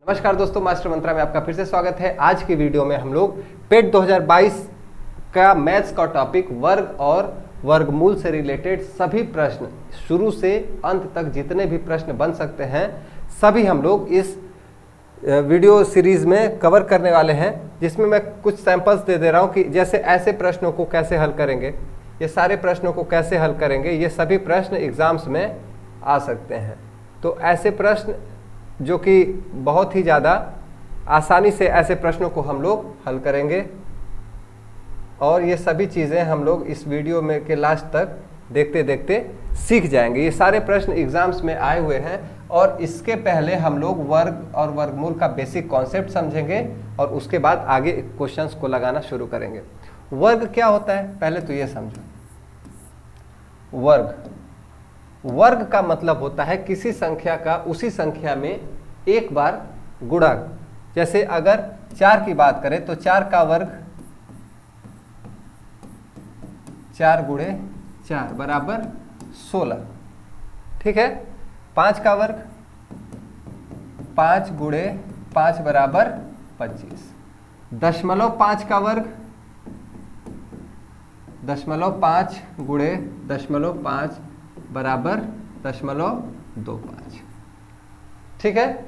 नमस्कार दोस्तों, मास्टर मंत्रा में आपका फिर से स्वागत है। आज की वीडियो में हम लोग पेट 2022 का मैथ्स का टॉपिक वर्ग और वर्गमूल से रिलेटेड सभी प्रश्न, शुरू से अंत तक जितने भी प्रश्न बन सकते हैं सभी हम लोग इस वीडियो सीरीज में कवर करने वाले हैं, जिसमें मैं कुछ सैंपल्स दे रहा हूं कि जैसे ऐसे प्रश्नों को कैसे हल करेंगे, ये सारे प्रश्नों को कैसे हल करेंगे, ये सभी प्रश्न एग्जाम्स में आ सकते हैं। तो ऐसे प्रश्न जो कि बहुत ही ज़्यादा आसानी से ऐसे प्रश्नों को हम लोग हल करेंगे, और ये सभी चीज़ें हम लोग इस वीडियो में के लास्ट तक देखते देखते सीख जाएंगे। ये सारे प्रश्न एग्जाम्स में आए हुए हैं, और इसके पहले हम लोग वर्ग और वर्गमूल का बेसिक कॉन्सेप्ट समझेंगे और उसके बाद आगे क्वेश्चंस को लगाना शुरू करेंगे। वर्ग क्या होता है पहले तो ये समझो। वर्ग का मतलब होता है किसी संख्या का उसी संख्या में एक बार गुणा। जैसे अगर 4 की बात करें तो 4 का वर्ग 4 गुणे 4 बराबर 16, ठीक है। 5 का वर्ग 5 गुणे 5 बराबर 25। 0.5 का वर्ग 0.5 गुणे 0.5 बराबर 0.25, ठीक है।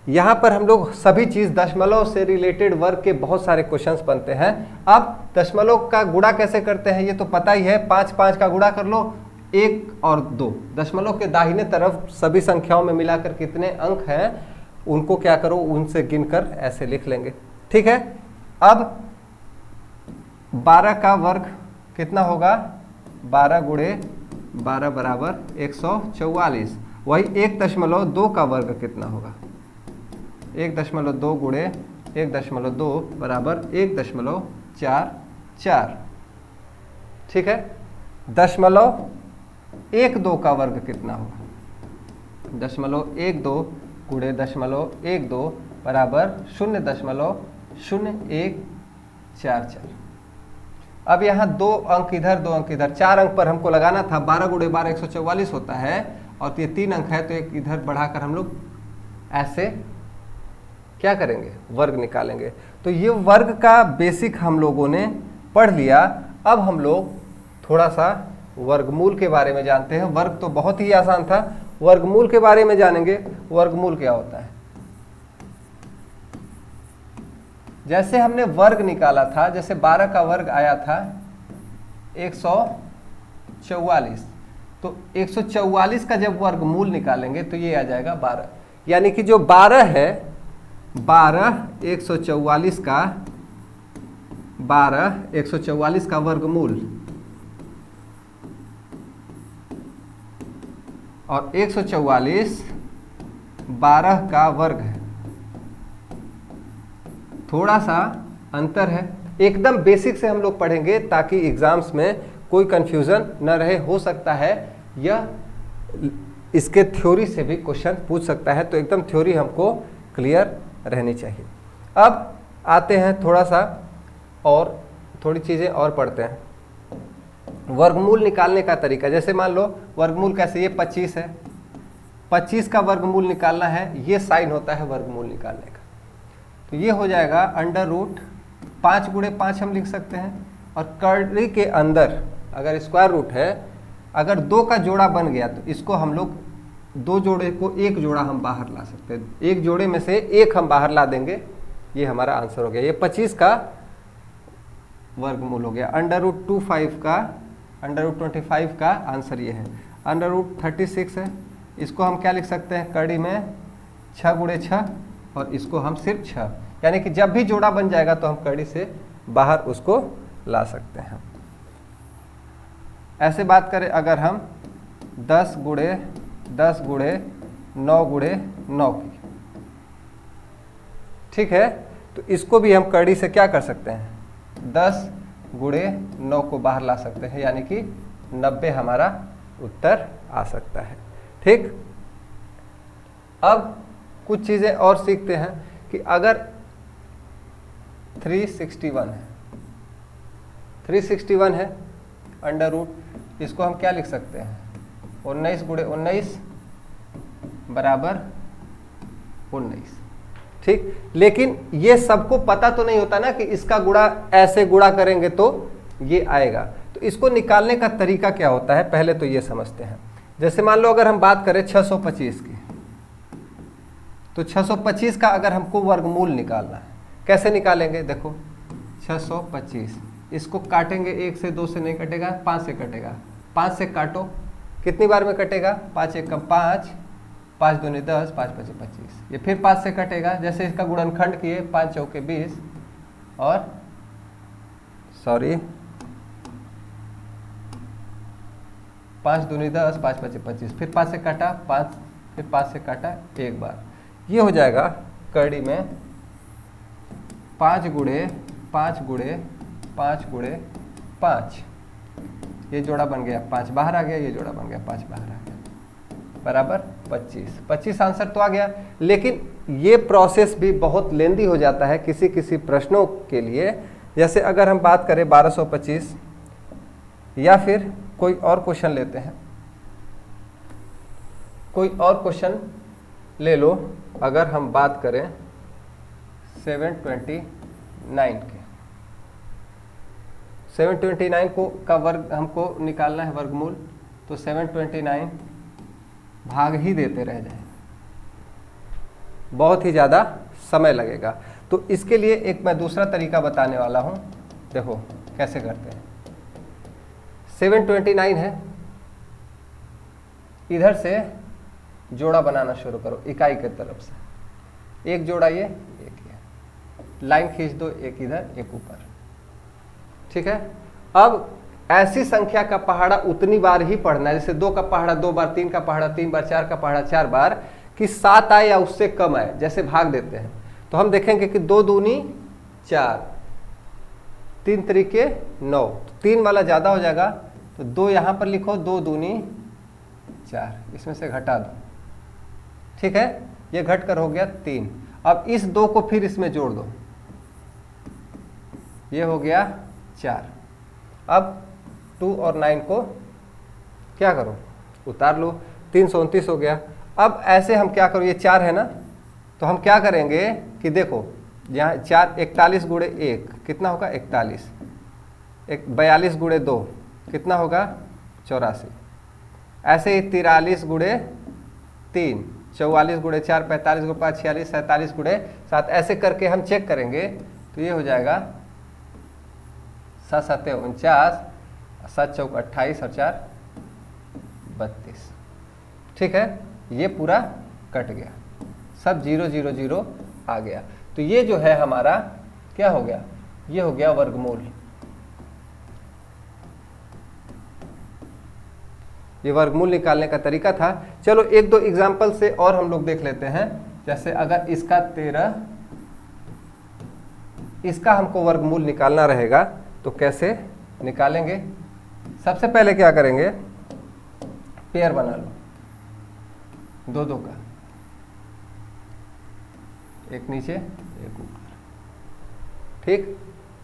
यहां पर हम लोग सभी चीज दशमलव से रिलेटेड वर्ग के बहुत सारे क्वेश्चंस बनते हैं। अब दशमलव का गुणा कैसे करते हैं ये तो पता ही है। 5 का गुणा कर लो, 1 और 2। दशमलव के दाहिने तरफ सभी संख्याओं में मिलाकर कितने अंक हैं उनको क्या करो, उनसे गिनकर ऐसे लिख लेंगे, ठीक है। अब 12 का वर्ग कितना होगा, 12 गुणे 12 बराबर 144। वही 1.2 का वर्ग कितना होगा, 1.2 गुणे 1.2 बराबर 1.44, ठीक है। 0.12 का वर्ग कितना होगा, 0.12 गुणे 0.12 बराबर 0.0144। अब यहाँ 2 अंक इधर 2 अंक इधर, 4 अंक पर हमको लगाना था। 12 गुणे 12 144 होता है, और ये 3 अंक है तो एक इधर बढ़ाकर हम लोग ऐसे क्या करेंगे, वर्ग निकालेंगे। तो ये वर्ग का बेसिक हम लोगों ने पढ़ लिया। अब हम लोग थोड़ा सा वर्गमूल के बारे में जानते हैं। वर्ग तो बहुत ही आसान था, वर्गमूल के बारे में जानेंगे। वर्गमूल क्या होता है, जैसे हमने वर्ग निकाला था, जैसे 12 का वर्ग आया था 144, तो 144 का जब वर्गमूल निकालेंगे तो ये आ जाएगा 12। यानी कि जो 12 है, 144 का वर्गमूल, और 144 12 का वर्ग है। थोड़ा सा अंतर है, एकदम बेसिक से हम लोग पढ़ेंगे ताकि एग्जाम्स में कोई कंफ्यूजन न रहे। हो सकता है यह इसके थ्योरी से भी क्वेश्चन पूछ सकता है, तो एकदम थ्योरी हमको क्लियर रहनी चाहिए। अब आते हैं थोड़ा सा और थोड़ी चीज़ें और पढ़ते हैं। वर्गमूल निकालने का तरीका, जैसे मान लो वर्गमूल कैसे, ये 25 है, 25 का वर्गमूल निकालना है, ये साइन होता है वर्गमूल निकालने का। तो ये हो जाएगा √5 गुणे 5 हम लिख सकते हैं, और कड़ी के अंदर अगर स्क्वायर रूट है, अगर 2 का जोड़ा बन गया तो इसको हम लोग 2 जोड़े को 1 जोड़ा हम बाहर ला सकते हैं। 1 जोड़े में से 1 हम बाहर ला देंगे, ये हमारा आंसर हो गया। ये 25 का वर्गमूल हो गया। √25 का आंसर ये है। √36 है, इसको हम क्या लिख सकते हैं, कड़ी में 6 गुणे 6, और इसको हम सिर्फ 6, यानी कि जब भी जोड़ा बन जाएगा तो हम कड़ी से बाहर उसको ला सकते हैं। ऐसे बात करें अगर हम 10 गुणे 9 गुणे 9 की, ठीक है, तो इसको भी हम कड़ी से क्या कर सकते हैं, 10 गुणे 9 को बाहर ला सकते हैं, यानी कि 90 हमारा उत्तर आ सकता है, ठीक। अब कुछ चीज़ें और सीखते हैं कि अगर 361 है, 361 है अंडर रूट, इसको हम क्या लिख सकते हैं, 19 गुणे 19 बराबर 19, ठीक। लेकिन ये सबको पता तो नहीं होता ना कि इसका गुणा ऐसे गुणा करेंगे तो ये आएगा। तो इसको निकालने का तरीका क्या होता है, पहले तो ये समझते हैं। जैसे मान लो अगर हम बात करें 625 की, तो 625 का अगर हमको वर्गमूल निकालना है, कैसे निकालेंगे? देखो 625, इसको काटेंगे, 1 से 2 से नहीं कटेगा, 5 से कटेगा। 5 से काटो, कितनी बार में कटेगा? 5 एकम 5, 5 दूनी 10, 5 पचे 25। ये फिर 5 से कटेगा, जैसे इसका गुणनखंड किए, 5 चौके 20 और सॉरी 5 दूनी 10, 5 पचे 25। फिर 5 से काटा 5, फिर 5 से काटा एक बार। ये हो जाएगा कड़ी में 5 गुणे 5 गुणे 5 गुणे 5। ये जोड़ा बन गया 5 बाहर आ गया, ये जोड़ा बन गया 5 बाहर आ गया, बराबर 25। 25 आंसर तो आ गया। लेकिन ये प्रोसेस भी बहुत लेंदी हो जाता है किसी किसी प्रश्नों के लिए। जैसे अगर हम बात करें 1225, या फिर कोई और क्वेश्चन लेते हैं, कोई और क्वेश्चन ले लो। अगर हम बात करें 729 के, 729 को का वर्ग हमको निकालना है वर्गमूल, तो 729 भाग ही देते रह जाए, बहुत ही ज़्यादा समय लगेगा। तो इसके लिए एक मैं दूसरा तरीका बताने वाला हूँ। देखो कैसे करते हैं। 729 है, इधर से जोड़ा बनाना शुरू करो इकाई के तरफ से। एक जोड़ा ये, एक ये, लाइन खींच दो, एक इधर एक ऊपर, ठीक है। अब ऐसी संख्या का पहाड़ा उतनी बार ही पढ़ना है, जैसे 2 का पहाड़ा 2 बार, 3 का पहाड़ा 3 बार, 4 का पहाड़ा 4 बार, कि 7 आए या उससे कम आए। जैसे भाग देते हैं तो हम देखेंगे कि 2 दूनी 4, 3 तरीके 9, 3 वाला ज़्यादा हो जाएगा, तो 2 यहाँ पर लिखो, 2 दूनी 4, इसमें से घटा दो, ठीक है। ये घट कर हो गया 3। अब इस 2 को फिर इसमें जोड़ दो, ये हो गया 4। अब 2 और 9 को क्या करो, उतार लो, 329 हो गया। अब ऐसे हम क्या करो, ये 4 है ना, तो हम क्या करेंगे कि देखो यहाँ 4, 41 गुणे 1 कितना होगा 41, 42 गुणे 2 कितना होगा 84, ऐसे ही 43 गुणे 3, 44 गुणे 4, 45 गुणे 5 46, 47 गुणे 7, ऐसे करके हम चेक करेंगे तो ये हो जाएगा 7 7 49, 7 चौक 28 और 4 32, ठीक है। ये पूरा कट गया, सब 0 0 0 आ गया। तो ये जो है हमारा क्या हो गया, ये हो गया वर्गमूल। ये वर्गमूल निकालने का तरीका था। चलो एक दो एग्जाम्पल से और हम लोग देख लेते हैं। जैसे अगर इसका 13, इसका हमको वर्गमूल निकालना रहेगा तो कैसे निकालेंगे? सबसे पहले क्या करेंगे, पेयर बना लो, 2 2 का, एक नीचे एक ऊपर, ठीक।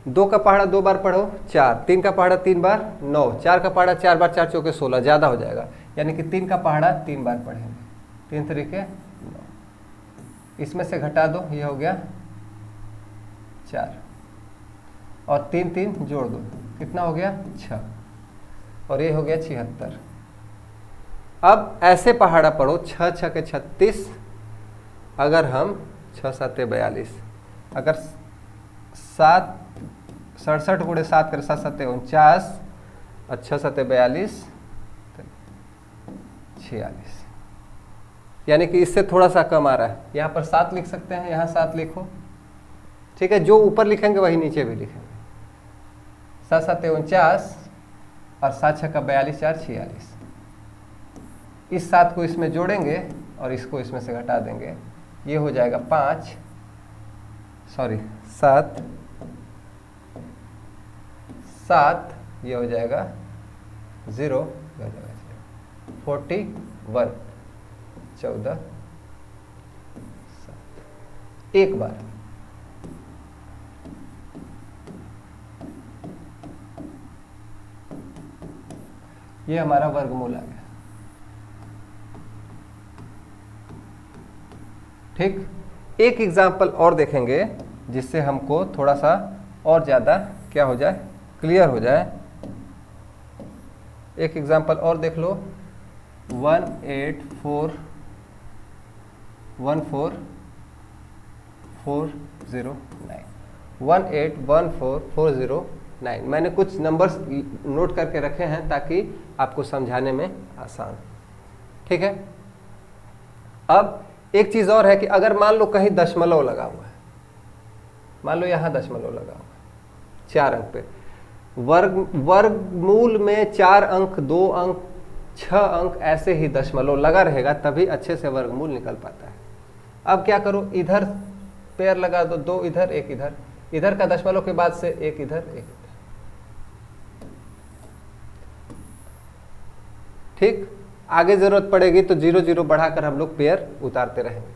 2 का पहाड़ा 2 बार पढ़ो 4, 3 का पहाड़ा 3 बार 9, 4 का पहाड़ा 4 बार, 4 चौके 16, ज़्यादा हो जाएगा, यानी कि 3 का पहाड़ा 3 बार पढ़ेंगे, 3 तरीके 9, इसमें से घटा दो, ये हो गया 4 और 3 3 जोड़ दो, कितना हो गया 6 और ये हो गया 76। अब ऐसे पहाड़ा पढ़ो 6 6 के 36, अगर हम 6 7 42, अगर 7 67 गुणे 7 कर 7 7 49 और 6 7 42 46, यानी कि इससे थोड़ा सा कम आ रहा है। यहाँ पर 7 लिख सकते हैं, यहाँ 7 लिखो, ठीक है। जो ऊपर लिखेंगे वही नीचे भी लिखेंगे। 7 7 49 और 7 6 का 42 4 46, इस 7 को इसमें जोड़ेंगे और इसको इसमें से घटा देंगे, ये हो जाएगा 5, सॉरी 7 7, ये हो जाएगा 0, ये हो जाएगा 41, 14 7, एक बार। ये हमारा वर्गमूल आ गया, ठीक। एक एग्जाम्पल और देखेंगे जिससे हमको थोड़ा सा और ज़्यादा क्या हो जाए, क्लियर हो जाए। एक एग्जाम्पल और देख लो, 1814409 मैंने कुछ नंबर्स नोट करके रखे हैं ताकि आपको समझाने में आसान। ठीक है, अब एक चीज़ और है कि अगर मान लो कहीं दशमलव लगा हुआ है, मान लो यहाँ दशमलव लगा हुआ है 4 अंक पे, वर्गमूल में 4 अंक, 2 अंक, 6 अंक ऐसे ही दशमलव लगा रहेगा तभी अच्छे से वर्गमूल निकल पाता है। अब क्या करो, इधर पेयर लगा दो, 2 इधर 1 इधर, इधर का दशमलव के बाद से 1 इधर 1 इधर। ठीक, आगे जरूरत पड़ेगी तो 0 0 बढ़ाकर हम लोग पेयर उतारते रहेंगे।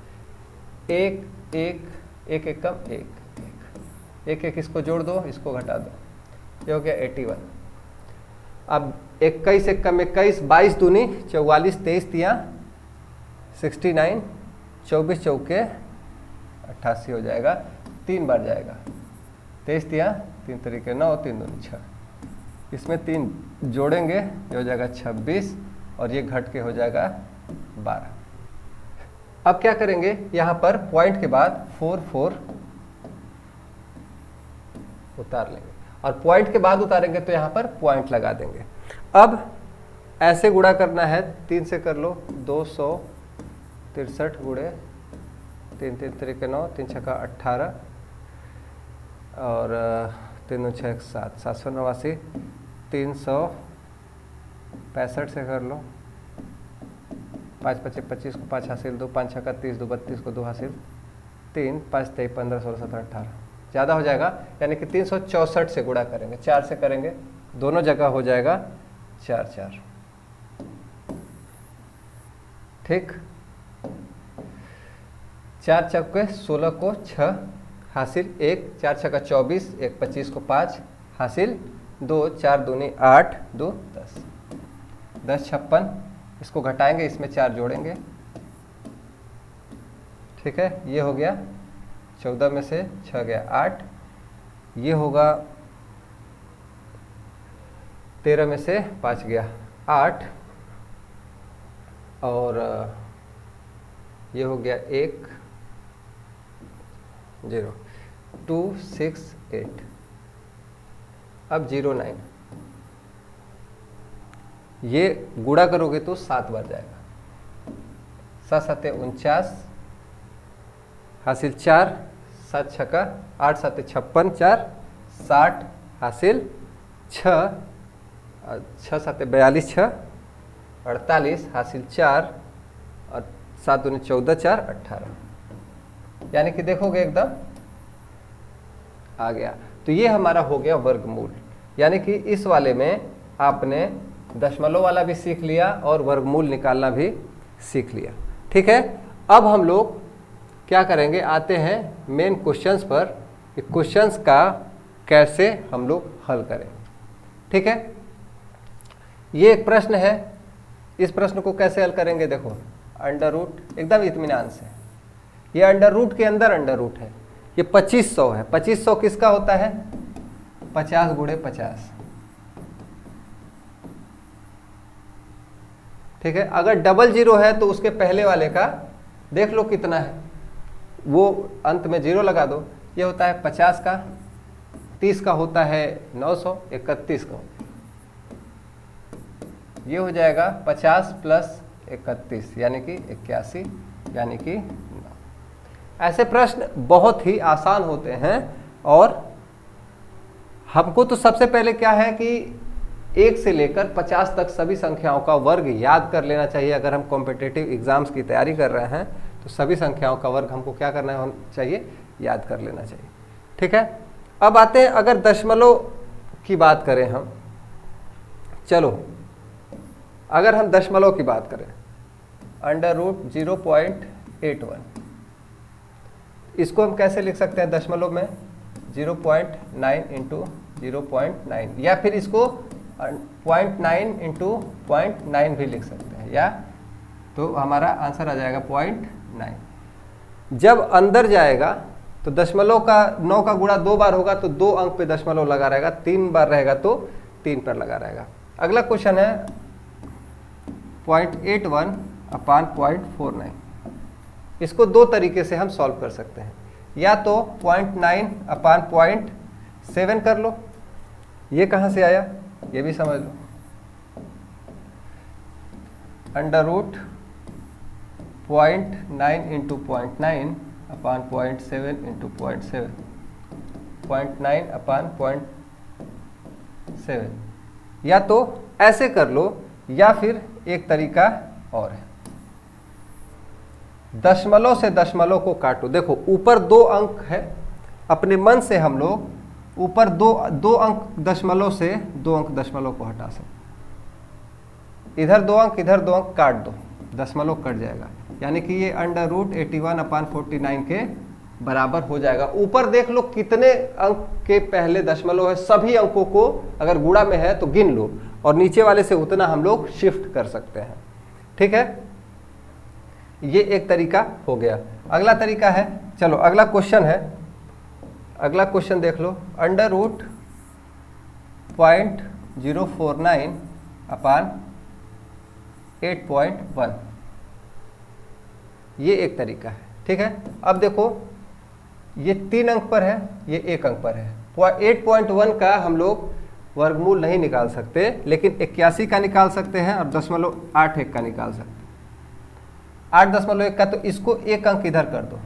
1 1 1 1 कम 1 1 1 इसको जोड़ दो, इसको घटा दो, ये हो गया 81। अब 21 1 कम 21, 22 दूनी 44, 23 तिया 69, 24 चौके 88 हो जाएगा, 3 बार जाएगा, 23 तिया 3 तरीके 9, 3 दूनी 6, इसमें 3 जोड़ेंगे ये हो जाएगा 26 और ये घट के हो जाएगा 12। अब क्या करेंगे, यहाँ पर पॉइंट के बाद 4 4 उतार लेंगे और पॉइंट के बाद उतारेंगे तो यहाँ पर पॉइंट लगा देंगे। अब ऐसे गुणा करना है, 3 से कर लो, 263 गुणे 3 3 तरीके 9, 3 छक्का 18 और 3 6 7, 789, 365 से कर लो, 5 5 25 को 5 हासिल, 2 5 छक्का 30, 2 32 को 2 हासिल, 3 5 23 15 16 17 18, ज़्यादा हो जाएगा, यानी कि 364 से गुणा करेंगे, 4 से करेंगे, दोनों जगह हो जाएगा 4 4। ठीक, 4 चौके 16 को 6 हासिल, 1 4 छक्का 24, 1 25 को 5 हासिल, 2 4 दूनी 8, 2 10, 10 56, इसको घटाएंगे, इसमें 4 जोड़ेंगे। ठीक है, ये हो गया 14 में से 6 गया 8, ये होगा 13 में से 5 गया 8 और ये हो गया 1 0 2 6 8। अब 09, ये गुणा करोगे तो 7 बार जाएगा, 7 7 49 हासिल 4, 7 छक्का 8 7 56, 4 60 हासिल 6, 6 7 42, 6 48 हासिल 4 और 7 दूनी 14, 4 18, यानी कि देखोगे एकदम आ गया। तो ये हमारा हो गया वर्गमूल, यानी कि इस वाले में आपने दशमलव वाला भी सीख लिया और वर्गमूल निकालना भी सीख लिया। ठीक है, अब हम लोग क्या करेंगे, आते हैं मेन क्वेश्चंस पर, क्वेश्चंस का कैसे हम लोग हल करें। ठीक है, ये एक प्रश्न है, इस प्रश्न को कैसे हल करेंगे, देखो अंडर रूट, एकदम इत्मीनान से, ये अंडर रूट के अंदर अंडर रूट है, ये 2500 है, 2500 किसका होता है, 50 गुणे 50। ठीक है, अगर डबल जीरो है तो उसके पहले वाले का देख लो कितना है, वो अंत में 0 लगा दो, ये होता है 50 का, 30 का होता है 900, 31 का, ये हो जाएगा 50 प्लस 31 यानी कि 81, यानी कि 9। ऐसे प्रश्न बहुत ही आसान होते हैं और हमको तो सबसे पहले क्या है कि 1 से लेकर 50 तक सभी संख्याओं का वर्ग याद कर लेना चाहिए। अगर हम कॉम्पिटिटिव एग्जाम्स की तैयारी कर रहे हैं तो सभी संख्याओं का वर्ग हमको क्या करना चाहिए, याद कर लेना चाहिए। ठीक है, अब आते हैं अगर दशमलव की बात करें हम, चलो अगर हम दशमलव की बात करें, अंडर रूट 0.81, इसको हम कैसे लिख सकते हैं दशमलव में, 0.9 इंटू 0.9, या फिर इसको 0.9 इंटू 0.9 भी लिख सकते हैं, या तो हमारा आंसर आ जाएगा 0.9। जब अंदर जाएगा तो दशमलव का 9 का गुणा 2 बार होगा तो 2 अंक पे दशमलव लगा रहेगा, 3 बार रहेगा तो 3 पर लगा रहेगा। अगला क्वेश्चन है 0.81 अपान 0.49। इसको दो तरीके से हम सॉल्व कर सकते हैं, या तो 0.9 अपान 0.7 कर लो, ये कहाँ से आया ये भी समझ लो, अंडर रूट 0.9 इंटू 0.9 अपान 0.7 इंटू 0.7, 0.9 अपान 0.7, या तो ऐसे कर लो या फिर एक तरीका और है, दशमलव से दशमलव को काटो। देखो ऊपर 2 अंक है, अपने मन से हम लोग ऊपर दो अंक दशमलव से 2 अंक दशमलव को हटा सकते, इधर 2 अंक इधर 2 अंक काट दो, दशमलव कट जाएगा, यानी कि ये अंडर रूट 81 अपान 49 के बराबर हो जाएगा। ऊपर देख लो कितने अंक के पहले दशमलव है, सभी अंकों को अगर गुणा में है तो गिन लो, और नीचे वाले से उतना हम लोग शिफ्ट कर सकते हैं। ठीक है, ये एक तरीका हो गया। अगला तरीका है, चलो अगला क्वेश्चन है, अगला क्वेश्चन देख लो, अंडर रूट 0.049 अपान 8.1, ये एक तरीका है। ठीक है, अब देखो ये 3 अंक पर है, ये 1 अंक पर है। 8.1 का हम लोग वर्गमूल नहीं निकाल सकते, लेकिन 81 का निकाल सकते हैं और 0.81 का निकाल सकते हैं। 8.1 का, तो इसको 1 अंक इधर कर दो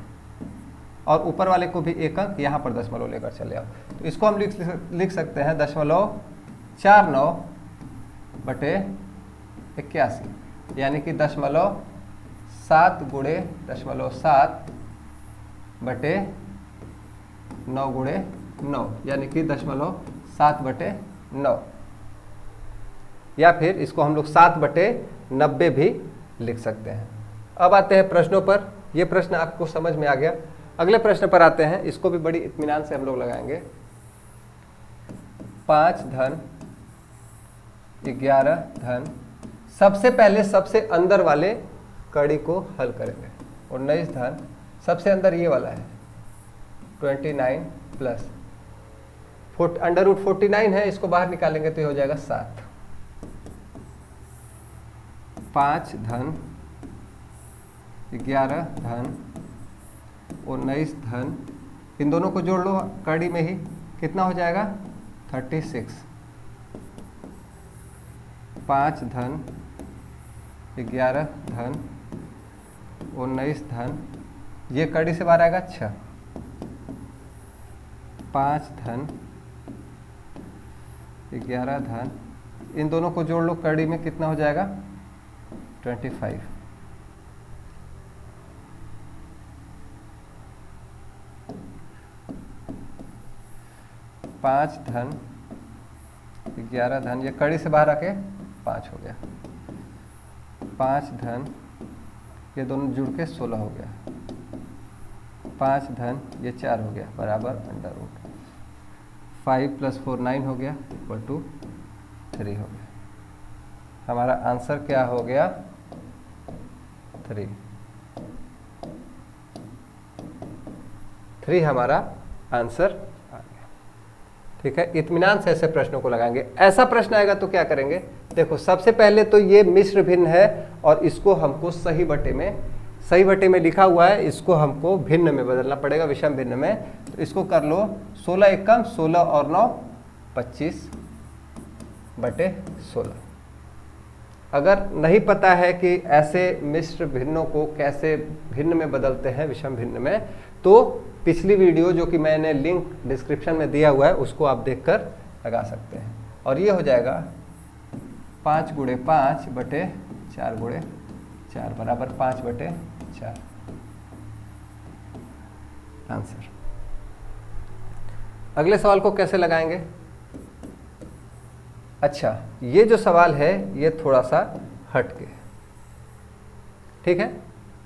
और ऊपर वाले को भी 1 अंक यहाँ पर दशमलव लेकर चले आओ, तो इसको हम लिख सकते हैं 0.49 बटे 81, यानी कि 0.7 गुणे 0.7 बटे 9 गुणे 9, यानी कि 0.7 बटे 9, या फिर इसको हम लोग 7 बटे 90 भी लिख सकते हैं। अब आते हैं प्रश्नों पर। यह प्रश्न आपको समझ में आ गया। अगले प्रश्न पर आते हैं, इसको भी बड़ी इत्मीनान से हम लोग लगाएंगे। 5 धन 11 धन, सबसे पहले सबसे अंदर वाले कड़ी को हल करेंगे। 19 धन, सबसे अंदर ये वाला है 29 प्लस अंडर रूट 49 है, इसको बाहर निकालेंगे तो ये हो जाएगा 7। 5 धन 11 धन 19 धन, इन दोनों को जोड़ लो कड़ी में ही, कितना हो जाएगा 36। 5 धन 11 धन 19 धन, ये कड़ी से बाहर आएगा 6। 5 धन 11 धन, इन दोनों को जोड़ लो कड़ी में, कितना हो जाएगा 25। 5 धन 11 धन, ये कड़ी से बाहर आके 5 हो गया। 5 धन, ये दोनों जुड़ के 16 हो गया। 5 धन, ये 4 हो गया, बराबर अंडर रूट 5 + 4 9 हो गया, इक्वल टू 3 हो गया। हमारा आंसर क्या हो गया 3 हमारा आंसर आ गया। ठीक है, इत्मीनान से ऐसे प्रश्नों को लगाएंगे। ऐसा प्रश्न आएगा तो क्या करेंगे, देखो सबसे पहले तो ये मिश्र भिन्न है और इसको हमको सही बटे में लिखा हुआ है, इसको हमको भिन्न में बदलना पड़ेगा, विषम भिन्न में। तो इसको कर लो 16 एकम 16 और 9 25 बटे 16। अगर नहीं पता है कि ऐसे मिश्र भिन्नों को कैसे भिन्न में बदलते हैं विषम भिन्न में, तो पिछली वीडियो जो कि मैंने लिंक डिस्क्रिप्शन में दिया हुआ है उसको आप देखकर लगा सकते हैं। और ये हो जाएगा 5 गुणे 5 बटे 4 गुणे 4 बराबर 5 बटे 4 आंसर। अगले सवाल को कैसे लगाएंगे? अच्छा, ये जो सवाल है ये थोड़ा सा हट के, ठीक है।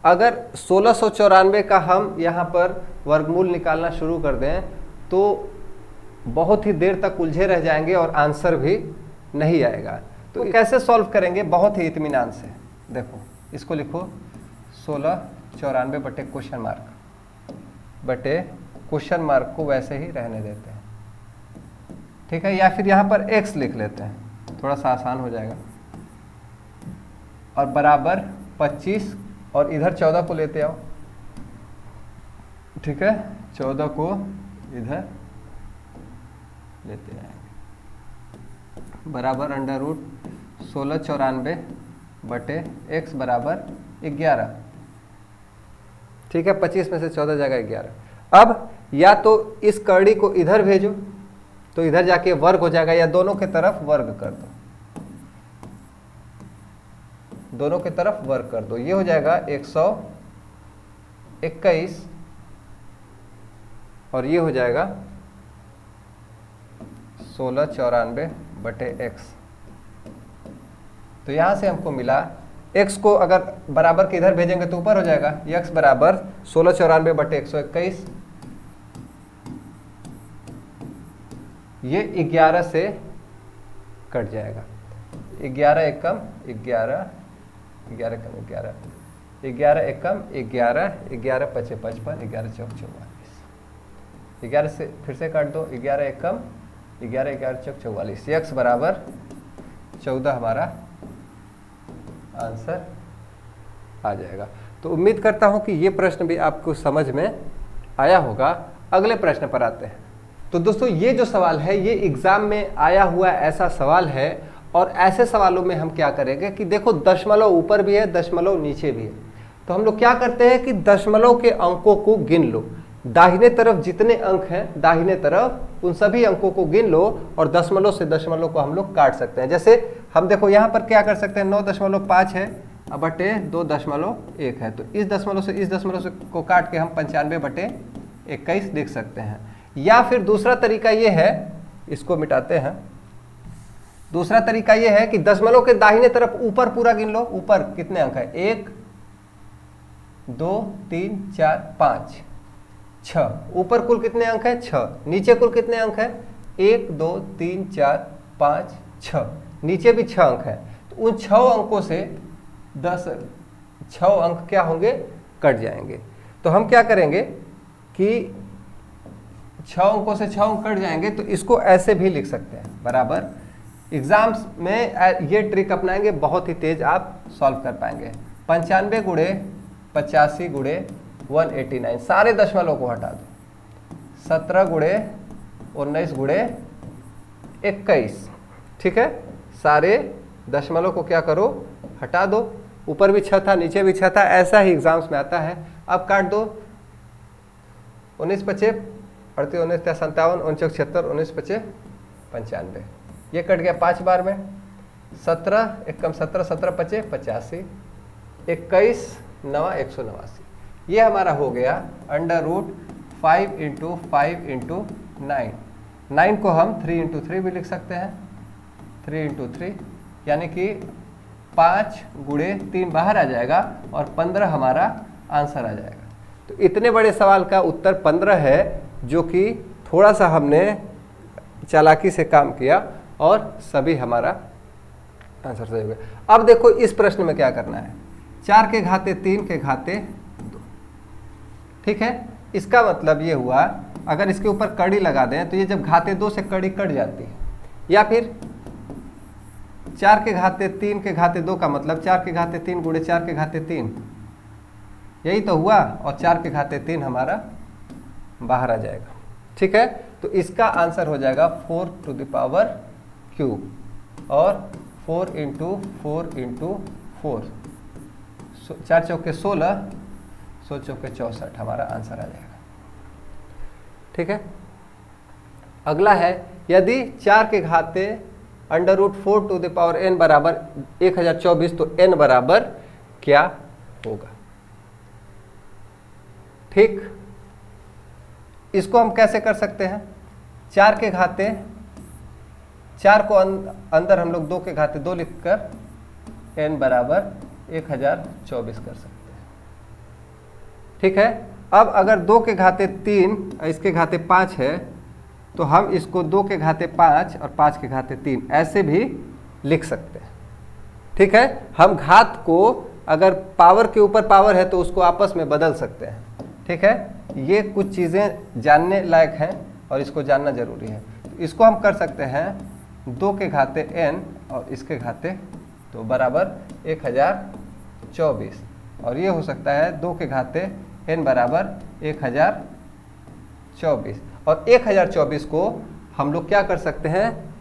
अगर 1694 का हम यहाँ पर वर्गमूल निकालना शुरू कर दें तो बहुत ही देर तक उलझे रह जाएंगे और आंसर भी नहीं आएगा। तो कैसे सॉल्व करेंगे? बहुत ही इत्मीनान से। देखो इसको लिखो 1694 बटे क्वेश्चन मार्क, बटे क्वेश्चन मार्क को वैसे ही रहने देते हैं, ठीक है। या फिर यहाँ पर x लिख लेते हैं, थोड़ा सा आसान हो जाएगा, और बराबर 25 और इधर 14 को लेते आओ, ठीक है। 14 को इधर लेते आएंगे, बराबर अंडर रूट 1694 बटे x बराबर 11, ठीक है। 25 में से 14 जाएगा 11। अब या तो इस कड़ी को इधर भेजो तो इधर जाके वर्ग हो जाएगा, या दोनों के तरफ वर्ग कर दो, दोनों के तरफ वर्ग कर दो, ये हो जाएगा 121 और ये हो जाएगा 1694 बटे x। तो यहां से हमको मिला x को अगर बराबर के इधर भेजेंगे तो ऊपर हो जाएगा, x बराबर 1694 बटे 121, ये 11 से कट जाएगा, 11 एकम 11, 11 कम 11, 11 एकम 11, 11 पचे 55, 11 चौक 44, 11 से फिर से काट दो, 11 एकम 11, 11 चौक 44, x बराबर 14 हमारा आंसर आ जाएगा। तो उम्मीद करता हूं कि ये प्रश्न भी आपको समझ में आया होगा। अगले प्रश्न पर आते हैं। तो दोस्तों ये जो सवाल है ये एग्जाम में आया हुआ ऐसा सवाल है, और ऐसे सवालों में हम क्या करेंगे कि देखो दशमलव ऊपर भी है, दशमलव नीचे भी है, तो हम लोग क्या करते हैं कि दशमलव के अंकों को गिन लो, दाहिने तरफ जितने अंक हैं दाहिने तरफ उन सभी अंकों को गिन लो, और दशमलव से दशमलव को हम लोग काट सकते हैं। जैसे हम देखो यहाँ पर क्या कर सकते हैं, 9.5 है बटे 2.1 है, तो इस दशमलव से इस दशमलव से को काट के हम 95 बटे 21 लिख सकते हैं। या फिर दूसरा तरीका ये है, इसको मिटाते हैं, दूसरा तरीका ये है कि दशमलव के दाहिने तरफ ऊपर पूरा गिन लो, ऊपर कितने अंक है, 1 2 3 4 5 6, ऊपर कुल कितने अंक है 6, नीचे कुल कितने अंक है 1 2 3 4 5 6, नीचे भी 6 अंक है, तो उन 6 अंकों से 6 अंक क्या होंगे, कट जाएंगे। तो हम क्या करेंगे कि 6 अंकों से 6 अंक कट जाएंगे, तो इसको ऐसे भी लिख सकते हैं, बराबर एग्जाम्स में ये ट्रिक अपनाएंगे, बहुत ही तेज आप सॉल्व कर पाएंगे। 95 गुणे 85 गुणे 189, सारे दशमलव को हटा दो, 17 गुणे 19 गुणे 21, ठीक है। सारे दशमलव को क्या करो, हटा दो, ऊपर भी 6 था नीचे भी 6 था, ऐसा ही एग्जाम्स में आता है। अब काट दो, 19 पचे 38, 19 57, 49 76, 19 पचे 95, ये कट गया 5 बार में, 17 एकम 17, 17 पचे 85, 21 9 189, ये हमारा हो गया अंडर रूट 5 × 5 × 9। 9 को हम 3 × 3 भी लिख सकते हैं, 3 × 3 यानी कि 5 गुणे 3 बाहर आ जाएगा और 15 हमारा आंसर आ जाएगा। तो इतने बड़े सवाल का उत्तर 15 है, जो कि थोड़ा सा हमने चालाकी से काम किया और सभी हमारा आंसर सही हो गया। अब देखो इस प्रश्न में क्या करना है, 4 के घाते 3 के घाते 2, ठीक है। इसका मतलब ये हुआ, अगर इसके ऊपर कड़ी लगा दें तो ये जब घाते 2 से कड़ी कट जाती है, या फिर 4 के घाते 3 के घाते 2 का मतलब 4 के घाते 3 गुणे 4 के घाते 3, यही तो हुआ, और 4 के घाते 3 हमारा बाहर आ जाएगा, ठीक है। तो इसका आंसर हो जाएगा 4 टू द पावर क्यूब, और 4 × 4 × 4, 4 चौके 16, 100 चौके 64 हमारा आंसर आ जाएगा, ठीक है। अगला है, यदि 4 के घाते under root 4 to the power n बराबर 1024, तो n बराबर क्या होगा, ठीक। इसको हम कैसे कर सकते हैं, 4 के घाते 4 को अंदर हम लोग 2 के घाते 2 लिखकर n बराबर 1024 कर सकते हैं, ठीक है। अब अगर 2 के घाते 3 इसके घाते 5 है, तो हम इसको 2 के घाते 5 और 5 के घाते 3 ऐसे भी लिख सकते हैं, ठीक है। हम घात को अगर पावर के ऊपर पावर है तो उसको आपस में बदल सकते हैं, ठीक है। ये कुछ चीज़ें जानने लायक हैं और इसको जानना जरूरी है। इसको हम कर सकते हैं 2 के घाते n और इसके घाते तो बराबर 1024, और ये हो सकता है 2 के घाते n बराबर 1024, और 1024 को हम लोग क्या कर सकते हैं,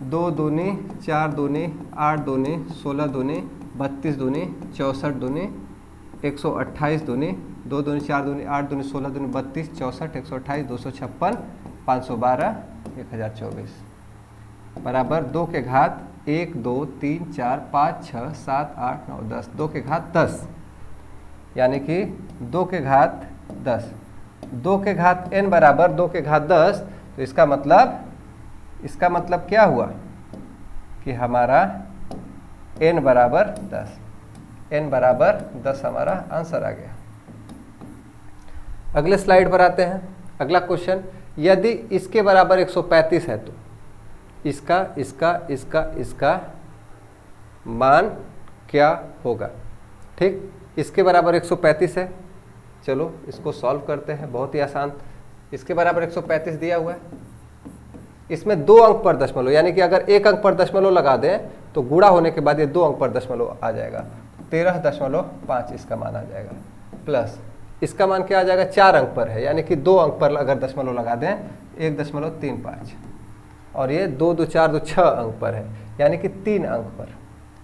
2 दूनी 4 दूनी 8 दूनी 16 दूनी 32 दूनी 64 दूनी 128 दूनी 2 दूनी 4 दूनी 8 दूनी 16 दूनी 32 64 128 256 512 1024 बराबर 2 के घात 1 2 3 4 5 6 7 8 9 10, 2 के घात 10, यानी कि 2 के घात 10, 2 के घात n बराबर 2 के घात 10, तो इसका मतलब क्या हुआ कि हमारा n बराबर 10, n बराबर 10 हमारा आंसर आ गया। अगले स्लाइड पर आते हैं। अगला क्वेश्चन, यदि इसके बराबर 135 है तो इसका मान क्या होगा। ठीक, इसके बराबर 135 है, चलो इसको सॉल्व करते हैं, बहुत ही आसान। इसके बराबर 135 दिया हुआ है, इसमें 2 अंक पर दशमलव, यानी कि अगर 1 अंक पर दशमलव लगा दें तो गुणा होने के बाद ये 2 अंक पर दशमलव आ जाएगा, 13.5 इसका मान आ जाएगा, प्लस इसका मान क्या आ जाएगा, 4 अंक पर है, यानी कि 2 अंक पर अगर दशमलव लगा दें 1.35, और ये 2 2 4 2 6 अंक पर है, यानी कि 3 अंक पर।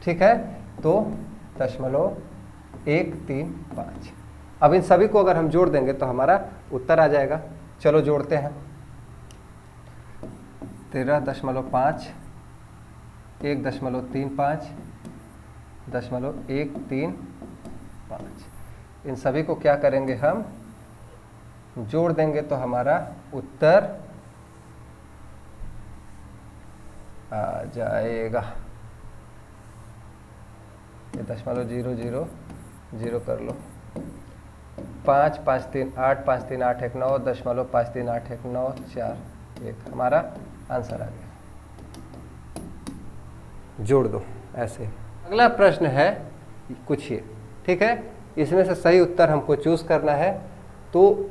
ठीक है, तो 0.135। अब इन सभी को अगर हम जोड़ देंगे तो हमारा उत्तर आ जाएगा। चलो जोड़ते हैं, 13.5 1.35 0.135, इन सभी को क्या करेंगे, हम जोड़ देंगे तो हमारा उत्तर आ जाएगा। ये 0.000 कर लो, 5 5 3 8 5 3 8 1 9 0.53 8 1 9 4 1, हमारा आंसर आ गया। जोड़ दो ऐसे। अगला प्रश्न है कुछ ये, ठीक है, इसमें से सही उत्तर हमको चूज करना है। तो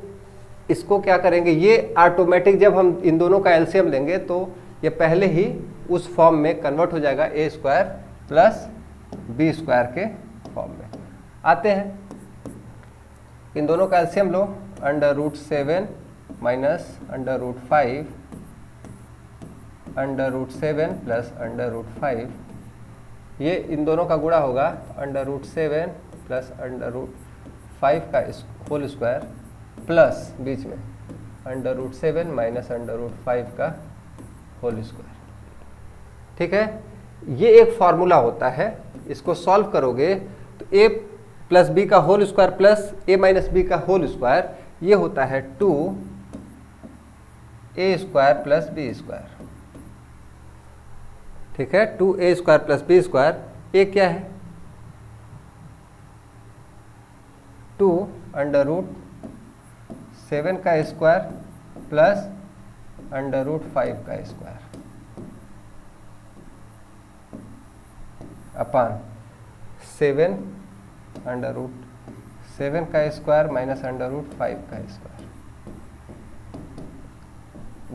इसको क्या करेंगे, ये ऑटोमेटिक जब हम इन दोनों का एलसीएम लेंगे तो ये पहले ही उस फॉर्म में कन्वर्ट हो जाएगा, a² प्लस b² के फॉर्म में। आते हैं, इन दोनों का एलसीएम लो, √7 माइनस √5 √7 प्लस √5, ये इन दोनों का गुणा होगा, √7 प्लस √5 का होल स्क्वायर प्लस बीच में √7 माइनस √5 का होल स्क्वायर। ठीक है, ये एक फॉर्मूला होता है, इसको सॉल्व करोगे तो a प्लस बी का whole square plus a minus B का होल स्क्वायर, ये होता है 2a² प्लस b²। ठीक है, 2a² प्लस b², ये क्या है, 2 √7 का स्क्वायर प्लस √5 का स्क्वायर अपान 7 √7 का स्क्वायर माइनस √5 का स्क्वायर।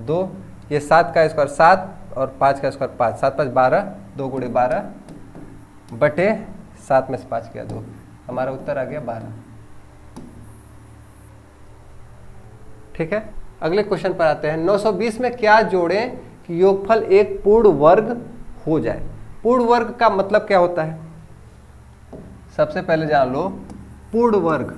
2, ये 7 का स्क्वायर 7 और 5 का स्क्वायर 5, 7 5 12, 2 गुणे 12 बटे 7 में से 5 किया 2, हमारा उत्तर आ गया 12। ठीक है, अगले क्वेश्चन पर आते हैं। 920 में क्या जोड़ें कि योगफल एक पूर्ण वर्ग हो जाए। पूर्ण वर्ग का मतलब क्या होता है, सबसे पहले जान लो, पूर्ण वर्ग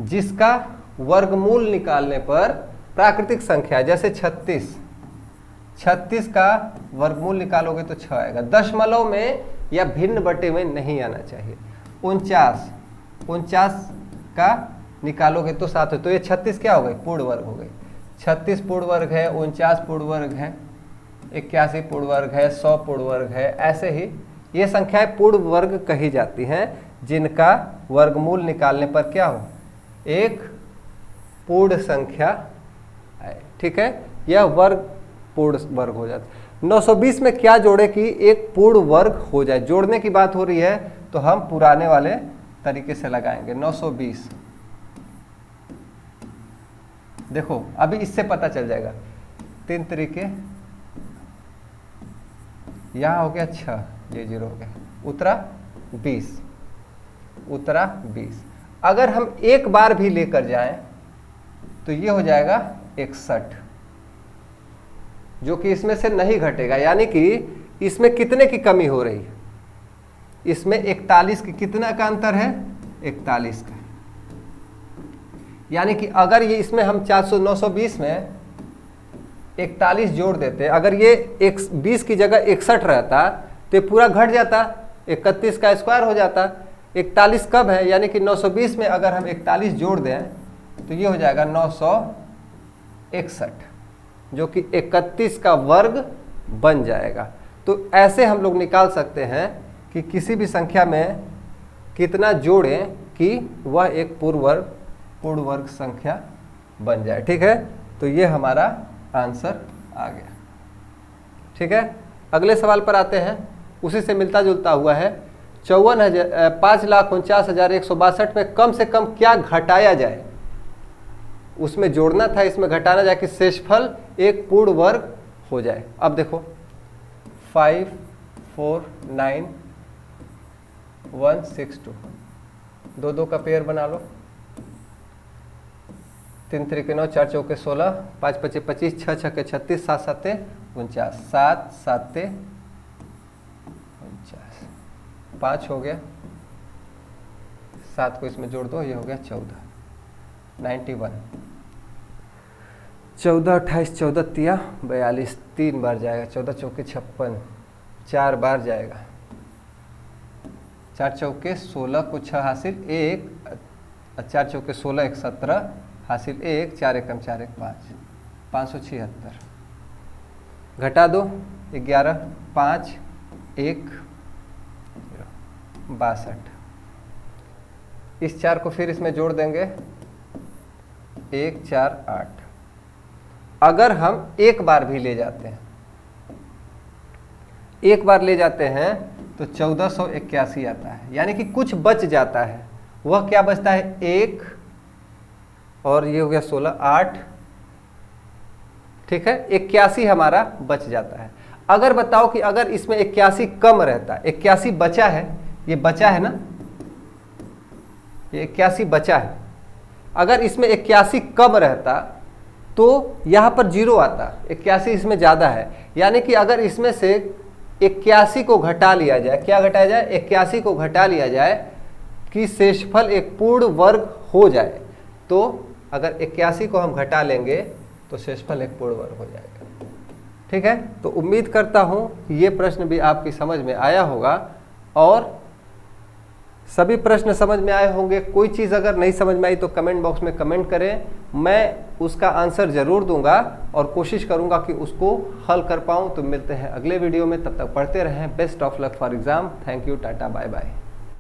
जिसका वर्गमूल निकालने पर प्राकृतिक संख्या, जैसे 36 का वर्गमूल निकालोगे तो 6 आएगा, दशमलव में या भिन्न बटे में नहीं आना चाहिए। 49 का निकालोगे तो 7 है, तो ये 36 क्या हो गई, पूर्ण वर्ग हो गई। 36 पूर्ण वर्ग है, 49 पूर्ण वर्ग है, 81 पूर्ण वर्ग है, 100 पूर्ण वर्ग है। ऐसे ही ये संख्याएं पूर्ण वर्ग कही जाती हैं जिनका वर्गमूल निकालने पर क्या हो, एक पूर्ण संख्या आए। ठीक है, यह वर्ग पूर्ण वर्ग हो जाता है। 920 में क्या जोड़े कि एक पूर्ण वर्ग हो जाए। जोड़ने की बात हो रही है तो हम पुराने वाले तरीके से लगाएंगे। 920 देखो अभी इससे पता चल जाएगा। 3 तरीके, यहाँ हो गया 6, ये 0 हो गया, उतरा 20, उतरा 20। अगर हम एक बार भी लेकर जाएं तो ये हो जाएगा 61, जो कि इसमें से नहीं घटेगा। यानी कि इसमें कितने की कमी हो रही है? इसमें 41 की, कितना का अंतर है? 41 का। यानी कि अगर ये इसमें हम 920 में 41 जोड़ देते, अगर ये 20 की जगह 61 रहता तो ये पूरा घट जाता, 31 का स्क्वायर हो जाता। 41 कब है? यानी कि 920 में अगर हम 41 जोड़ दें तो ये हो जाएगा 961, जो कि 31 का वर्ग बन जाएगा। तो ऐसे हम लोग निकाल सकते हैं कि किसी भी संख्या में कितना जोड़ें कि वह एक पूर्ण वर्ग संख्या बन जाए। ठीक है, तो ये हमारा आंसर आ गया। ठीक है, अगले सवाल पर आते हैं। उसी से मिलता जुलता हुआ है। 5,49,162 में कम से कम क्या घटाया जाए? उसमें जोड़ना था, इसमें घटाना जाए कि शेषफल एक पूर्ण वर्ग हो जाए। अब देखो 5, 4, 9, 1, 6, 2, 2 का पेयर बना लो। 3 3 9, 4 4 16, 5 5 25, 6 6 36, 7 7 49, 7 7 49, 5 हो गया, 7 को इसमें जोड़ दो, ये हो गया 14, 91, 14 28, 14 तिया 42, 3 बार जाएगा, 14 चौके 56, 4 बार जाएगा, 4 चौके 16 को 6 हासिल 1, 4 चौके 16 1 17 हासिल 1, 4 एकम 4 1 5, 576। घटा दो 11, 5 1 62। इस 4 को फिर इसमें जोड़ देंगे, 1 4 8। अगर हम एक बार भी ले जाते हैं, एक बार ले जाते हैं तो 1481 आता है। यानी कि कुछ बच जाता है। वह क्या बचता है? 1 और ये हो गया 16, 8। ठीक है, 81 हमारा बच जाता है। अगर बताओ कि अगर इसमें 81 कम रहता, 81 बचा है, ये बचा है ना, ये 81 बचा है। अगर इसमें 81 कम रहता तो यहां पर 0 आता, 81 इसमें ज्यादा है। यानी कि अगर इसमें से 81 को घटा लिया जाए, क्या घटाया जाए? 81 को घटा लिया जाए कि शेषफल एक पूर्ण वर्ग हो जाए, तो अगर 81 को हम घटा लेंगे तो शेषफल एक पूर्ण वर्ग हो जाएगा। ठीक है, तो उम्मीद करता हूं ये प्रश्न भी आपकी समझ में आया होगा और सभी प्रश्न समझ में आए होंगे। कोई चीज़ अगर नहीं समझ में आई तो कमेंट बॉक्स में कमेंट करें, मैं उसका आंसर ज़रूर दूंगा और कोशिश करूंगा कि उसको हल कर पाऊं। तो मिलते हैं अगले वीडियो में, तब तक पढ़ते रहें। Best of luck for exam. Thank you, tata, bye bye.